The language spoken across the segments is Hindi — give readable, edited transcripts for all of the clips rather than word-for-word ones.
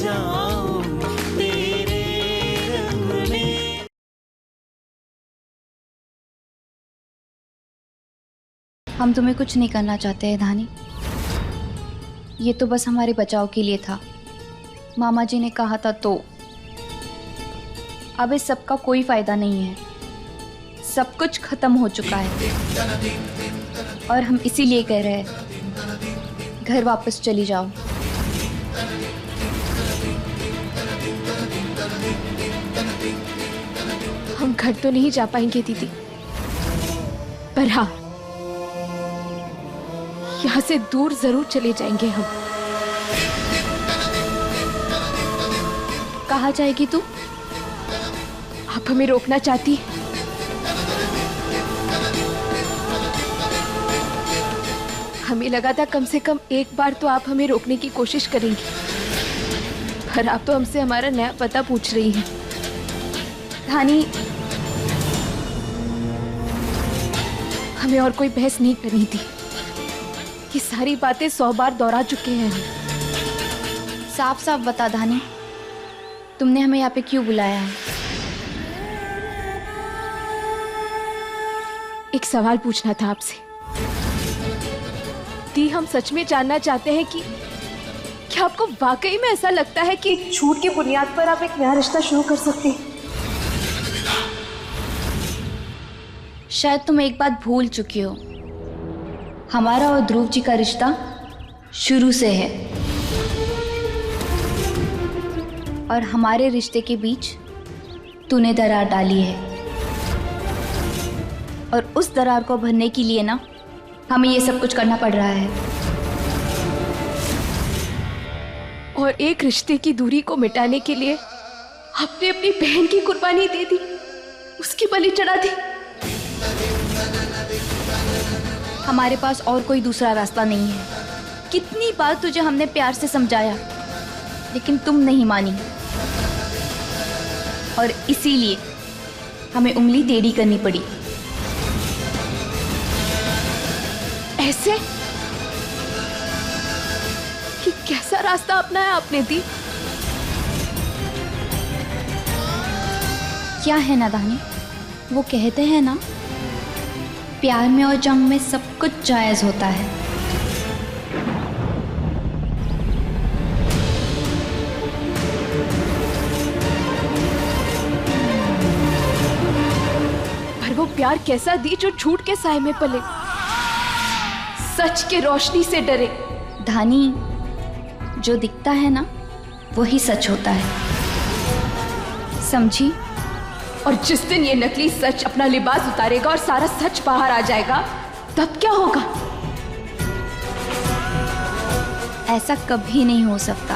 जाऊं तेरे रंग में। हम तुम्हें कुछ नहीं करना चाहते हैं धानी, ये तो बस हमारे बचाव के लिए था। मामा जी ने कहा था तो। अब इस सब का कोई फायदा नहीं है, सब कुछ खत्म हो चुका है और हम इसीलिए कह रहे हैं घर वापस चली जाओ। हम घर तो नहीं जा पाएंगे दीदी, पर हाँ, यहाँ से दूर जरूर चले जाएंगे हम। कहाँ जाएगी तू? आप हमें रोकना चाहती? हमें लगा था कम से कम एक बार तो आप हमें रोकने की कोशिश करेंगी, पर आप तो हमसे हमारा नया पता पूछ रही हैं। धानी, हमें और कोई बहस नहीं करनी थी, ये सारी बातें 100 बार दोहरा चुके हैं हम। साफ साफ बता धानी, तुमने हमें यहाँ पे क्यों बुलाया है? एक सवाल पूछना था आपसे दी, हम सच में जानना चाहते हैं कि क्या आपको वाकई में ऐसा लगता है कि झूठ की बुनियाद पर आप एक नया रिश्ता शुरू कर सकते हैं? शायद तुम एक बात भूल चुकी हो, हमारा और ध्रुव जी का रिश्ता शुरू से है और हमारे रिश्ते के बीच तूने दरार डाली है और उस दरार को भरने के लिए ना हमें ये सब कुछ करना पड़ रहा है। और एक रिश्ते की दूरी को मिटाने के लिए आपने अपनी बहन की कुर्बानी दे दी, उसकी बलि चढ़ा दी। हमारे पास और कोई दूसरा रास्ता नहीं है। कितनी बार तुझे हमने प्यार से समझाया, लेकिन तुम नहीं मानी और इसीलिए हमें उंगली टेढ़ी करनी पड़ी। ऐसे कि कैसा रास्ता अपनाया आपने दी? क्या है ना दानी, वो कहते हैं ना, प्यार में और जंग में सब कुछ जायज होता है। पर वो प्यार कैसा दी जो झूठ के साए में पले, सच के रोशनी से डरे? धानी, जो दिखता है ना वही सच होता है, समझी? और जिस दिन ये नकली सच अपना लिबास उतारेगा और सारा सच बाहर आ जाएगा, तब क्या होगा? ऐसा कभी नहीं हो सकता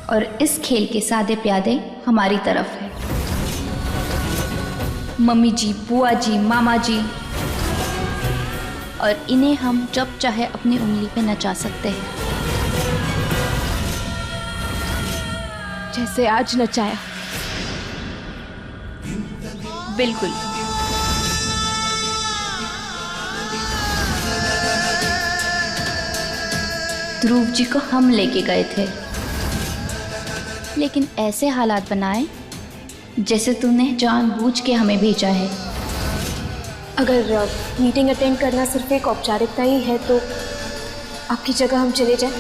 और इस खेल के सादे प्यादे हमारी तरफ है। मम्मी जी, बुआ जी, मामा जी, और इन्हें हम जब चाहे अपनी उंगली पे नचा सकते हैं, जैसे आज नचाया। बिल्कुल। ध्रुव जी को हम लेके गए थे, लेकिन ऐसे हालात बनाए जैसे तूने जानबूझ के हमें भेजा है। अगर मीटिंग अटेंड करना सिर्फ एक औपचारिकता ही है तो आपकी जगह हम चले जाएं?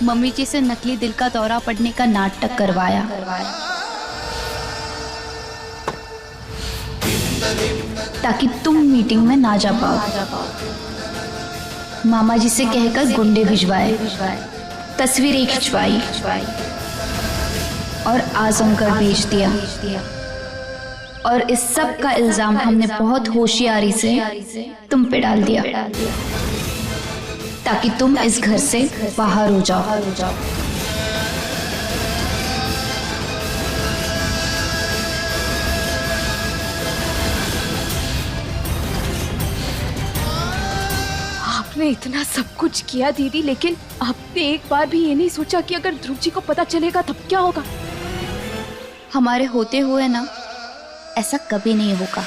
मम्मी जी से नकली दिल का दौरा पड़ने का नाटक करवाया ताकि तुम मीटिंग में ना जा पाओ। मामा जी से कहकर गुंडे भिजवाए, तस्वीरें खिंचवाई और आजमगढ़ भेज दिया। और इस सब का इल्जाम हमने बहुत होशियारी से तुम पे डाल दिया ताकि तुम इस घर से बाहर हो जाओ। आपने इतना सब कुछ किया दीदी, लेकिन आपने एक बार भी ये नहीं सोचा कि अगर ध्रुव जी को पता चलेगा तब क्या होगा? हमारे होते हुए ना ऐसा कभी नहीं होगा।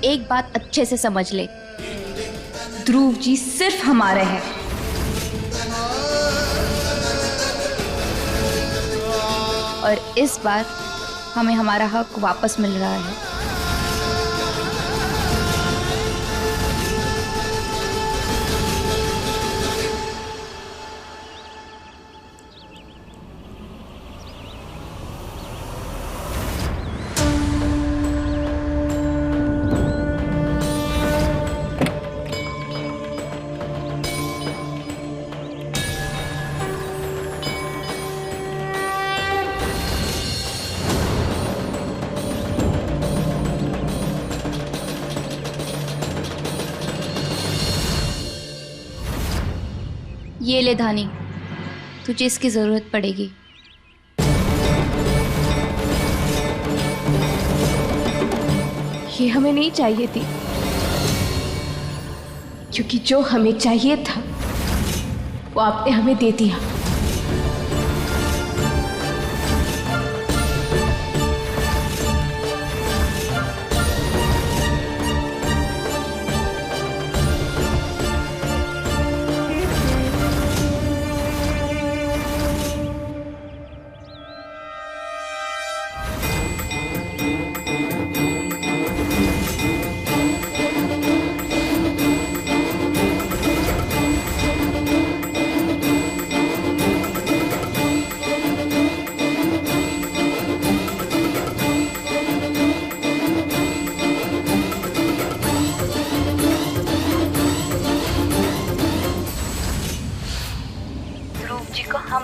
एक बात अच्छे से समझ ले, ध्रुव जी सिर्फ हमारे हैं। और इस बार हमें हमारा हक वापस मिल रहा है। ये ले धानी, तुझे इसकी जरूरत पड़ेगी। ये हमें नहीं चाहिए थी, क्योंकि जो हमें चाहिए था वो आपने हमें दे दिया।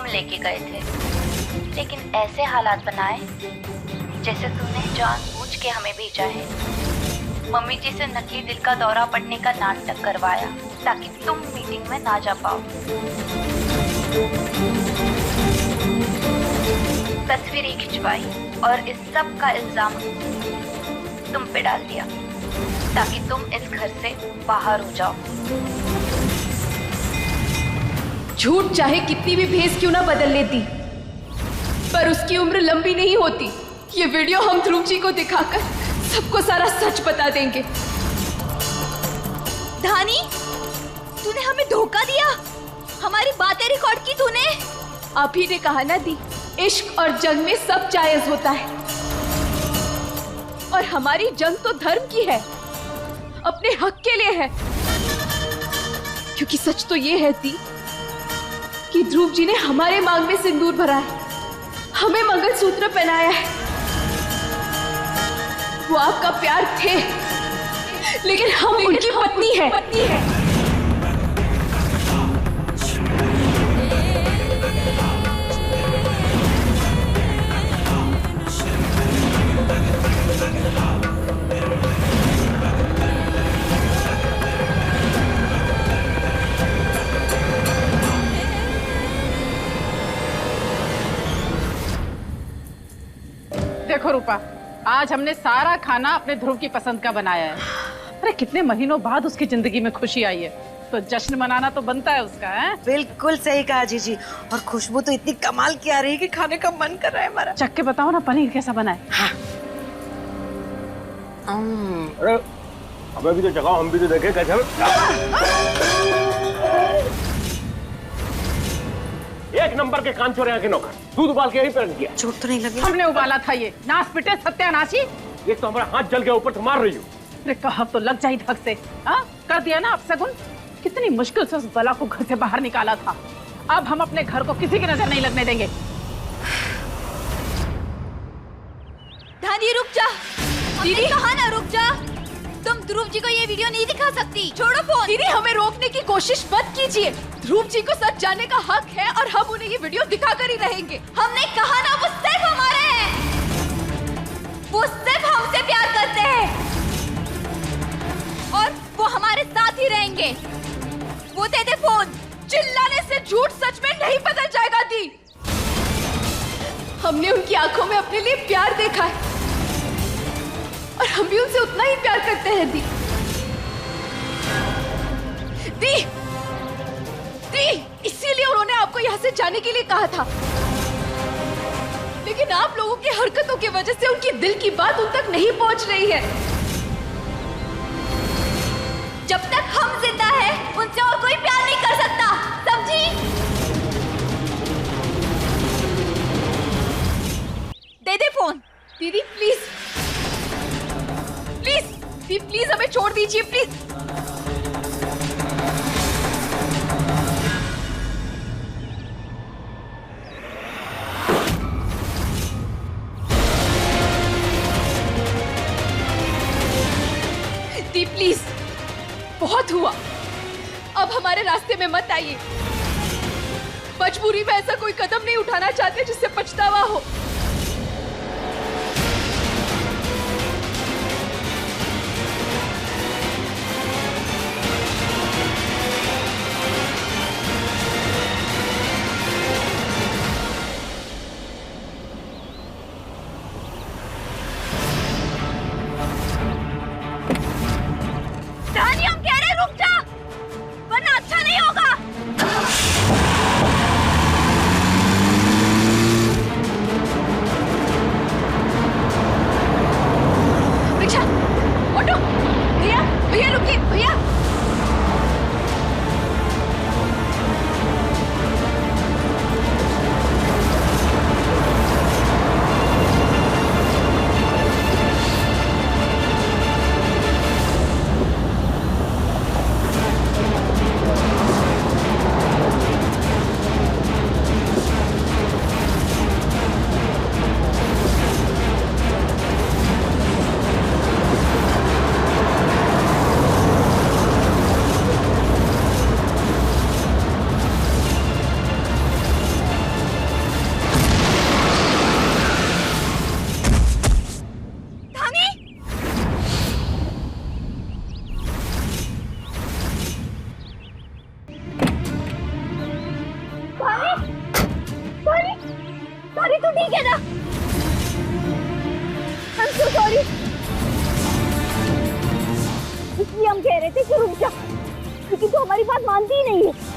लेके गए थे, लेकिन ऐसे हालात बनाए जैसे तुमने जानबूझ के हमें भेजा है। मम्मी जी से नकली दिल का दौरा पड़ने का नाटक करवाया ताकि तुम मीटिंग में ना जा पाओ। तस्वीरें खिंचवाई और इस सब का इल्जाम तुम पे डाल दिया ताकि तुम इस घर से बाहर हो जाओ। झूठ चाहे कितनी भी भेस क्यों ना बदल लेती, पर उसकी उम्र लंबी नहीं होती। ये वीडियो हम ध्रुव जी को दिखाकर सबको सारा सच बता देंगे। धानी, तूने हमें धोखा दिया, हमारी बातें रिकॉर्ड की तूने। आप ही ने कहा ना दी, इश्क और जंग में सब जायज होता है, और हमारी जंग तो धर्म की है, अपने हक के लिए है। क्योंकि सच तो ये है दी कि ध्रुव जी ने हमारे मांग में सिंदूर भरा है, हमें मंगलसूत्र पहनाया है। वो आपका प्यार थे, लेकिन हम उनकी पत्नी है। देखो रूपा, आज हमने सारा खाना अपने ध्रुव की पसंद का बनाया है। अरे कितने महीनों बाद उसकी जिंदगी में खुशी आई है, तो जश्न मनाना तो बनता है उसका। है बिल्कुल सही कहा जीजी, और खुशबू तो इतनी कमाल की आ रही है कि खाने का मन कर रहा है हमारा। चख के बताओ ना पनीर कैसा बना है। हाँ। अरे हमें भी तो जगाओ, हम भी तो देखें कैसे। एक नंबर के कान चोरे के नौकर, दूध उबाल के यहीं पर रख दिया। चोट तो नहीं लगी? हमने उबाला था ये, नाश पिटे सत्यानाशी। एक तो हमारा हाथ जल गया, ऊपर तो मार रही हो। अरे कहा तो लग जाए ढक से। कर दिया ना अपशगुन। कितनी मुश्किल से उस बला को घर से बाहर निकाला था। अब हम अपने घर को किसी की नजर नहीं लगने देंगे। धानी रुक जा, दीदी कहा ना रुक जा। तुम ध्रुव जी को ये वीडियो नहीं दिखा सकती, छोड़ो फोन। दीदी हमें रोकने की कोशिश मत कीजिए, ध्रुव जी को सच जानने का हक है और हम उन्हें ये वीडियो दिखाकर ही रहेंगे। हमने कहा ना वो सिर्फ हमारे हैं, वो सिर्फ हमसे प्यार करते हैं और वो हमारे साथ ही रहेंगे। वो दे दे फोन। चिल्लाने से झूठ सच में नहीं बदल जाएगा दी। हमने उनकी आंखों में अपने लिए प्यार देखा है और हम भी उनसे उतना ही प्यार करते हैं दी। दी, दी, इसीलिए उन्होंने आपको यहाँ से जाने के लिए कहा था, लेकिन आप लोगों की हरकतों की वजह से उनकी दिल की बात उन तक नहीं पहुंच रही है। जब तक हम जिंदा हैं, दी प्लीज, बहुत हुआ। अब हमारे रास्ते में मत आइए। मजबूरी में ऐसा कोई कदम नहीं उठाना चाहते जिससे पछतावा हो। रानी, हम कह रहे रुक जा, वरना अच्छा नहीं होगा। रिक्शा, ऑटो, भैया, भैया रुकिए, भैया। सॉरी, तू ठीक है ना? I'm so sorry। इसलिए हम कह रहे थे कि रुक जा, क्योंकि तू हमारी बात मानती ही नहीं है।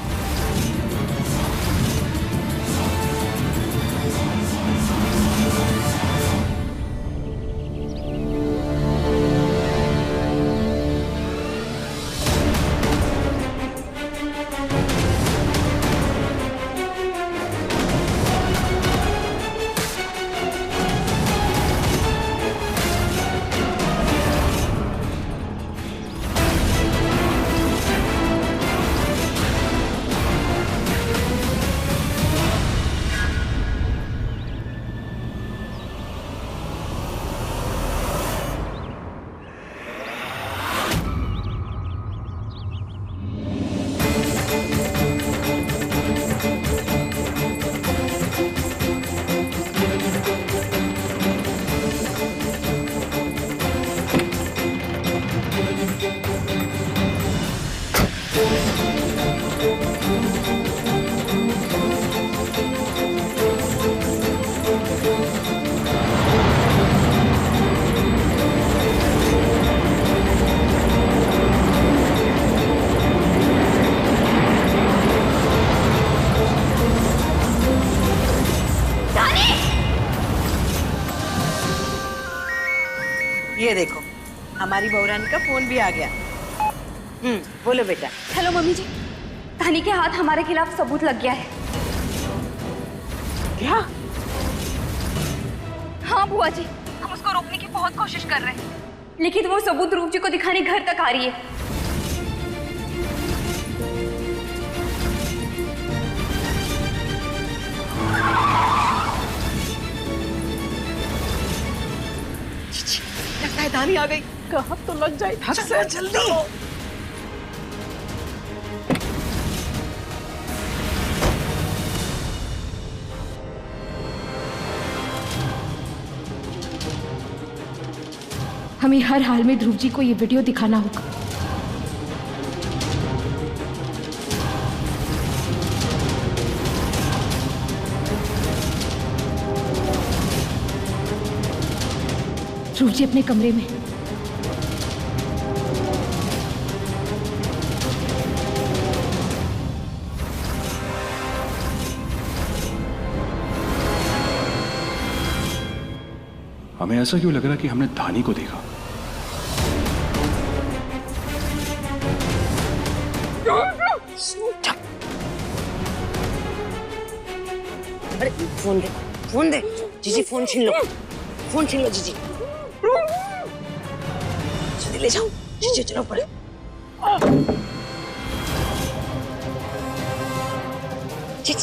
ये देखो, हमारी बहुरानी का फोन भी आ गया। बोलो बेटा। हेलो मम्मी जी, धानी के हाथ हमारे खिलाफ सबूत लग गया है। क्या? हाँ बुआ जी, हम उसको रोकने की बहुत कोशिश कर रहे हैं, लेकिन वो सबूत ध्रुव जी को दिखाने घर तक आ रही है। लगता है धानी आ गई। कहा तो लग जाए। चलो जल्दी। हमें हर हाल में ध्रुव जी को ये वीडियो दिखाना होगा। ध्रुव जी अपने कमरे में। हमें ऐसा क्यों लग रहा कि हमने धानी को देखा? अरे फोन दे, फोन दे। जीजी फोन छीन लो, फोन छीन लो जीजी। जल्दी ले जाओ जीजी, चलो ऊपर। ये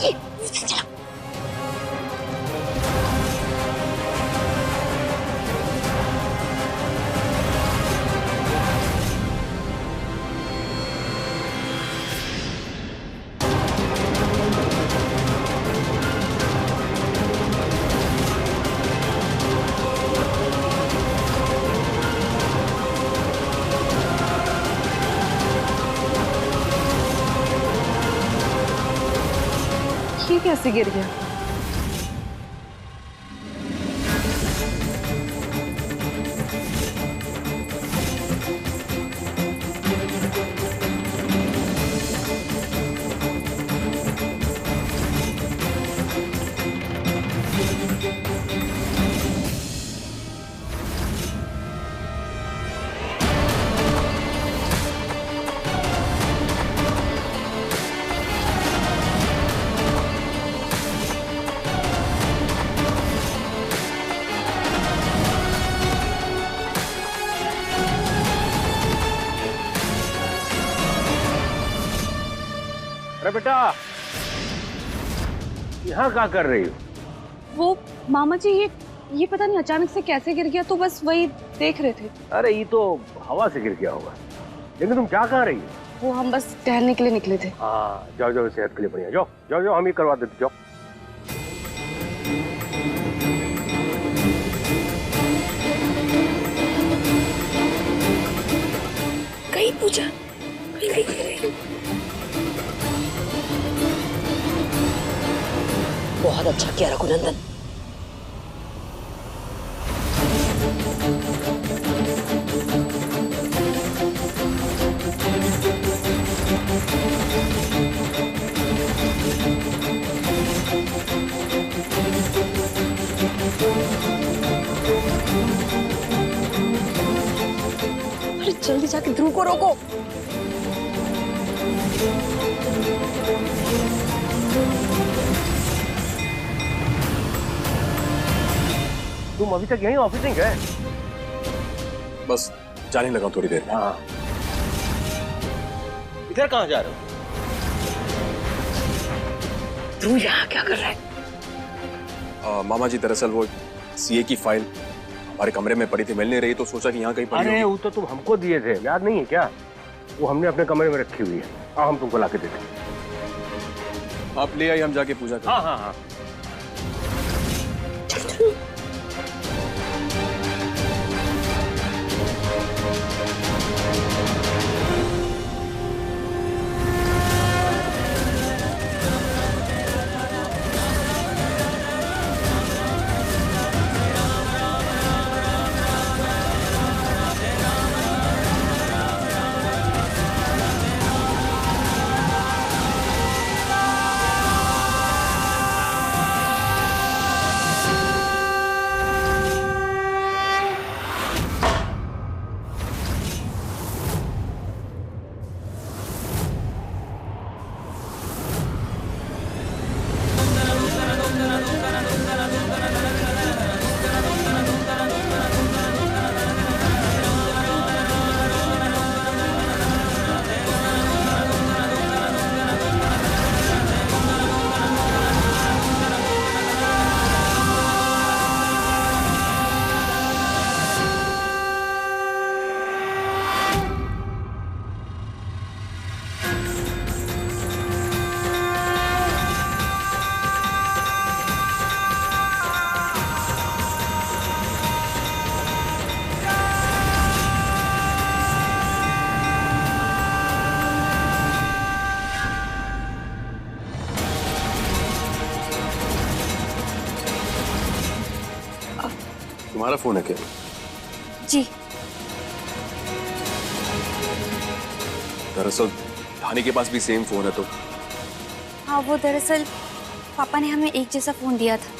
कैसे गिर गया? अरे बेटा, यहाँ क्या कर रही हो? वो मामा जी ये पता नहीं अचानक से कैसे गिर गया, तो बस वही देख रहे थे। अरे ये तो हवा से गिर गया होगा। लेकिन तुम क्या कह रही हो? वो हम बस टहलने के लिए निकले थे। हाँ, जाओ जाओ, सेहत के लिए बढ़िया। जाओ जाओ जाओ, हम ही करवा देते। जाओ। कहीं पूजा कहीं बहुत अच्छा किया रघुनंदन। अरे जल्दी जाके ध्रुव को रोको। तुम अभी तक यहीं ऑफिस में गए? बस जाने लगा थोड़ी देर में। हाँ, इधर कहाँ जा रहे हो? ध्रुव यहाँ क्या कर रहा है? मामा जी, दरअसल वो सीए की फाइल हमारे कमरे में पड़ी थी, मिल नहीं रही, तो सोचा कि यहाँ कहीं पड़ी अरे होगी। वो तो तुम हमको दिए थे, याद नहीं है क्या? वो हमने अपने कमरे में रखी हुई है। हाँ, हम तुमको लाके देते हैं। आप ले आइए, हम जाके पूजा करें। हाँ हाँ हाँ। तुम्हारा फोन है क्या? जी। दरअसल धानी के पास भी सेम फोन है। तो हाँ, वो दरअसल पापा ने हमें एक जैसा फोन दिया था।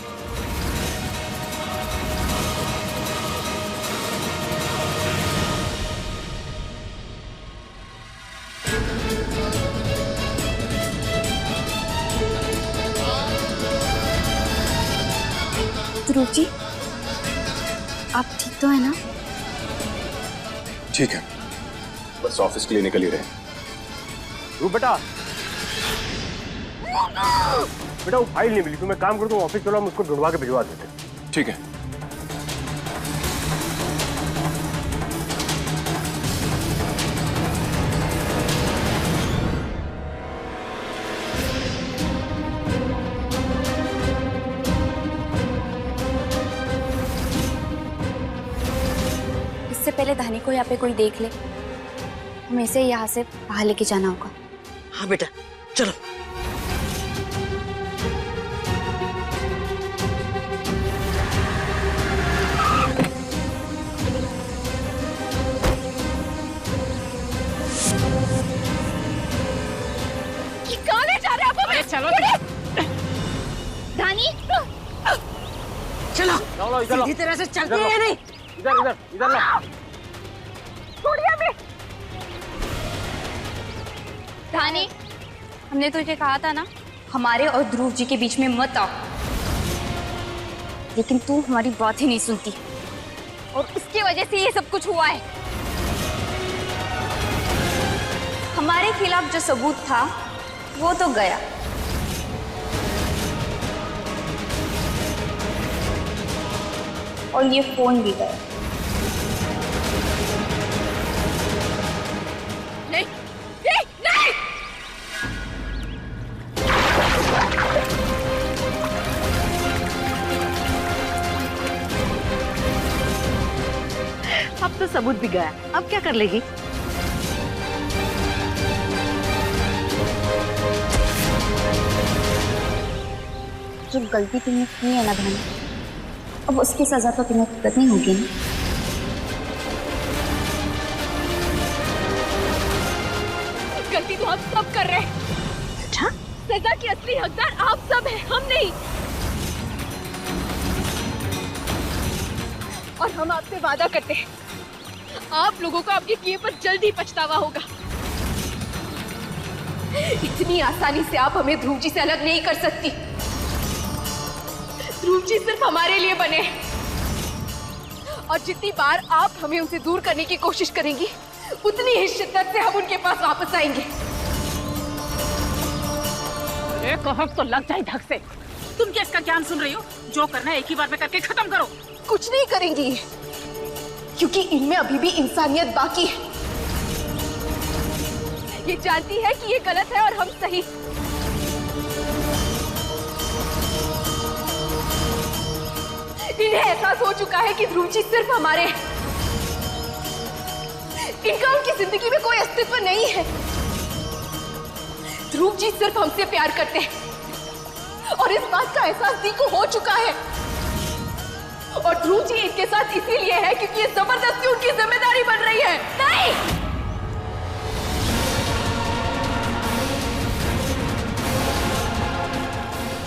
ध्रुव जी, आप ठीक तो है ना? ठीक है, बस ऑफिस के लिए निकल ही रहे। ध्रुव बेटा, बेटा वो फाइल नहीं मिली तो मैं काम करता हूँ, ऑफिस चलो हम उसको ढूंढवा के भिजवा देते। ठीक है। इससे पहले धानी को यहाँ पे कोई देख ले, हमें इसे यहाँ से बाहर लेके जाना होगा। हाँ बेटा चलो। कहाँ ले जा रहे हैं आप हमें? चलो धानी चलो लो इधर लो, सीधी तरह से चलते हैं या नहीं? इधर इधर इधर लो। छोड़िए हमें। धानी, हमने तुझे कहा था ना हमारे और ध्रुव जी के बीच में मत आओ, लेकिन तू हमारी बात ही नहीं सुनती और उसकी वजह से ये सब कुछ हुआ है। हमारे खिलाफ जो सबूत था वो तो गया, और ये फोन भी गया। नहीं नहीं नहीं। अब तो सबूत भी गया, अब क्या कर लेगी? जो गलती तुमने की है ना धानी, अब उसकी सजा तो तुम्हें भुगतनी होगी ना। गलती तो हम सब कर रहे हैं। अच्छा सजा की असली हकदार आप सब हैं, हम नहीं। और हम आपसे वादा करते हैं, आप लोगों को आपके किए पर जल्दी पछतावा होगा। इतनी आसानी से आप हमें ध्रुव जी से अलग नहीं कर सकती। ध्रुव जी सिर्फ हमारे लिए बने हैं, और जितनी बार आप हमें उनसे दूर करने की कोशिश करेंगी, उतनी ही शिद्दत से हम उनके पास वापस आएंगे। कहक तो लग जाए धक से। तुम क्या इसका ज्ञान सुन रही हो? जो करना है एक ही बार में करके खत्म करो। कुछ नहीं करेंगी, क्योंकि इनमें अभी भी इंसानियत बाकी है। ये जानती है कि ये गलत है और हम सही। इन्हें एहसास हो चुका है कि ध्रुव जी सिर्फ हमारे हैं। इनका उनकी जिंदगी में कोई अस्तित्व नहीं है। ध्रुव जी सिर्फ हमसे प्यार करते हैं, और इस बात का एहसास दी को हो चुका है। और ध्रुव जी इनके साथ इसीलिए है क्योंकि ये जबरदस्ती उनकी जिम्मेदारी बन रही है। नहीं,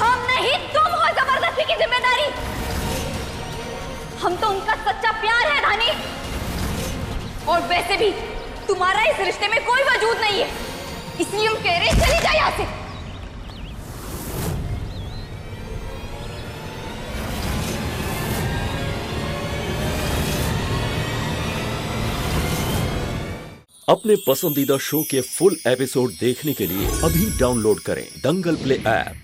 हम नहीं, तुम हो जबरदस्ती की जिम्मेदारी। हम तो उनका सच्चा प्यार है धानी, और वैसे भी तुम्हारा इस रिश्ते में कोई वजूद नहीं है, इसलिए हम कह रहे हैं चली जाए यहाँ से। अपने पसंदीदा शो के फुल एपिसोड देखने के लिए अभी डाउनलोड करें दंगल प्ले ऐप।